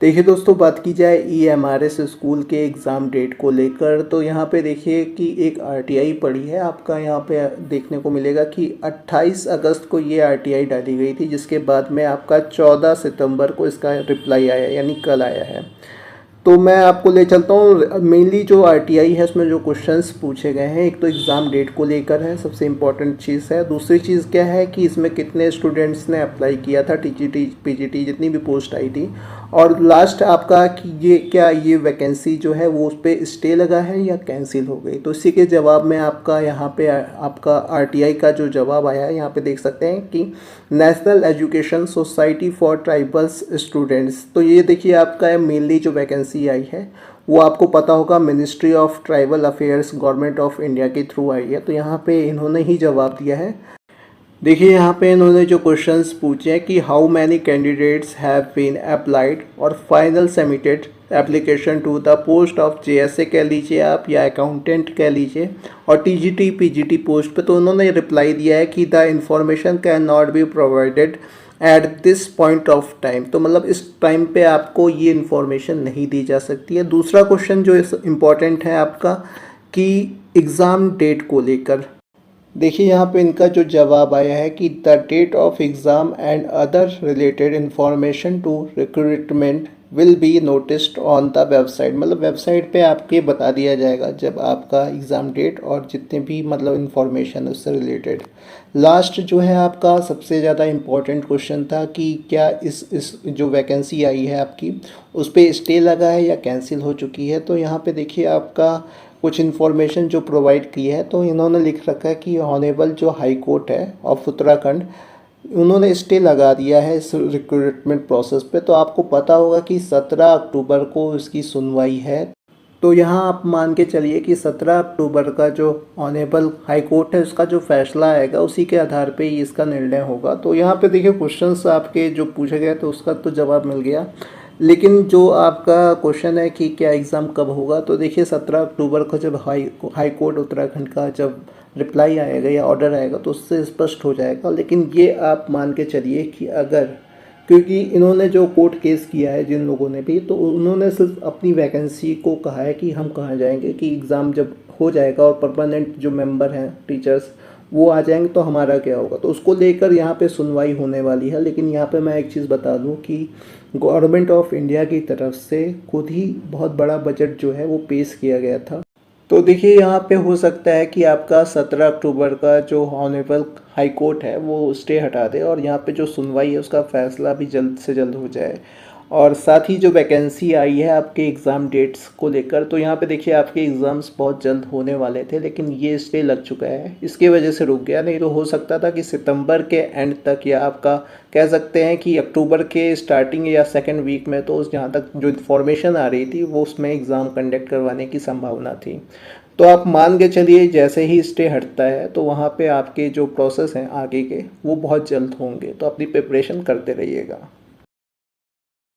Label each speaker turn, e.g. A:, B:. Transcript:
A: देखिए दोस्तों, बात की जाए ईएमआरएस स्कूल के एग्ज़ाम डेट को लेकर, तो यहाँ पे देखिए कि एक आरटीआई पड़ी है। आपका यहाँ पे देखने को मिलेगा कि 28 अगस्त को ये आरटीआई डाली गई थी, जिसके बाद में आपका 14 सितंबर को इसका रिप्लाई आया, यानी कल आया है। तो मैं आपको ले चलता हूँ। मेनली जो आरटीआई है उसमें जो क्वेश्चंस पूछे गए हैं, एक तो एग्ज़ाम डेट को लेकर है, सबसे इम्पोर्टेंट चीज़ है। दूसरी चीज़ क्या है कि इसमें कितने स्टूडेंट्स ने अप्लाई किया था, टीजीटी पीजीटी जितनी भी पोस्ट आई थी। और लास्ट आपका कि ये वैकेंसी जो है वो उस पर स्टे लगा है या कैंसिल हो गई। तो इसी के जवाब में आपका यहाँ पे आपका आरटीआई का जो जवाब आया है, यहाँ पे देख सकते हैं कि national education society for tribals students. तो ये देखिए आपका मेनली जो वैकेंसी आई है वो आपको पता होगा ministry of tribal affairs government of India के थ्रू आई है। तो यहाँ पे इन्होंने ही जवाब दिया है। देखिए यहाँ पे इन्होंने जो क्वेश्चंस पूछे हैं कि how many candidates have been applied और final submitted application to the post of JSA कह लीजिए आप या अकाउंटेंट कह लीजिए, और टीजीटी पीजीटी पोस्ट पे। तो उन्होंने रिप्लाई दिया है कि the information can not be provided at this point of time. तो मतलब इस टाइम पे आपको ये इन्फॉर्मेशन नहीं दी जा सकती है। दूसरा क्वेश्चन जो इम्पोर्टेंट है आपका कि एग्ज़ाम डेट को लेकर, देखिए यहाँ पे इनका जो जवाब आया है कि the date of exam and other related information to recruitment will be noticed on the website. मतलब वेबसाइट पे आपके बता दिया जाएगा जब आपका एग्ज़ाम डेट और जितने भी मतलब इंफॉर्मेशन उससे रिलेटेड। लास्ट जो है आपका सबसे ज़्यादा इम्पोर्टेंट क्वेश्चन था कि क्या इस जो वैकेंसी आई है आपकी उस पर स्टे लगा है या कैंसिल हो चुकी है। तो यहाँ पे देखिए आपका कुछ इन्फॉर्मेशन जो प्रोवाइड की है, तो इन्होंने लिख रखा है कि ऑनेबल जो हाई कोर्ट है ऑफ उत्तराखंड, उन्होंने स्टे लगा दिया है इस रिक्रूटमेंट प्रोसेस पे। तो आपको पता होगा कि 17 अक्टूबर को इसकी सुनवाई है। तो यहाँ आप मान के चलिए कि 17 अक्टूबर का जो ऑनेबल हाई कोर्ट है उसका जो फैसला आएगा उसी के आधार पे ही इसका निर्णय होगा। तो यहाँ पे देखिए क्वेश्चंस आपके जो पूछे गए तो उसका तो जवाब मिल गया, लेकिन जो आपका क्वेश्चन है कि क्या एग्ज़ाम कब होगा, तो देखिए 17 अक्टूबर को जब हाई कोर्ट उत्तराखंड का जब रिप्लाई आएगा या ऑर्डर आएगा तो उससे स्पष्ट हो जाएगा। लेकिन ये आप मान के चलिए कि अगर, क्योंकि इन्होंने जो कोर्ट केस किया है जिन लोगों ने भी, तो उन्होंने सिर्फ अपनी वैकेंसी को कहा है कि हम कहाँ जाएंगे, कि एग्ज़ाम जब हो जाएगा और परमानेंट जो मेंबर हैं टीचर्स वो आ जाएंगे तो हमारा क्या होगा। तो उसको लेकर यहाँ पे सुनवाई होने वाली है। लेकिन यहाँ पे मैं एक चीज़ बता दूँ कि गवर्नमेंट ऑफ इंडिया की तरफ से खुद ही बहुत बड़ा बजट जो है वो पेश किया गया था। तो देखिए यहाँ पे हो सकता है कि आपका 17 अक्टूबर का जो ऑनरेबल हाई कोर्ट है वो स्टे हटा दे और यहाँ पे जो सुनवाई है उसका फैसला भी जल्द से जल्द हो जाए। और साथ ही जो वैकेंसी आई है आपके एग्ज़ाम डेट्स को लेकर, तो यहाँ पे देखिए आपके एग्ज़ाम्स बहुत जल्द होने वाले थे लेकिन ये स्टे लग चुका है, इसकी वजह से रुक गया। नहीं तो हो सकता था कि सितंबर के एंड तक या आपका कह सकते हैं कि अक्टूबर के स्टार्टिंग या सेकेंड वीक में, तो जहाँ तक जो इन्फॉर्मेशन आ रही थी वो उसमें एग्ज़ाम कंडक्ट करवाने की संभावना थी। तो आप मान के चलिए जैसे ही स्टे हटता है तो वहाँ पे आपके जो प्रोसेस हैं आगे के वो बहुत जल्द होंगे। तो अपनी प्रिपरेशन करते रहिएगा।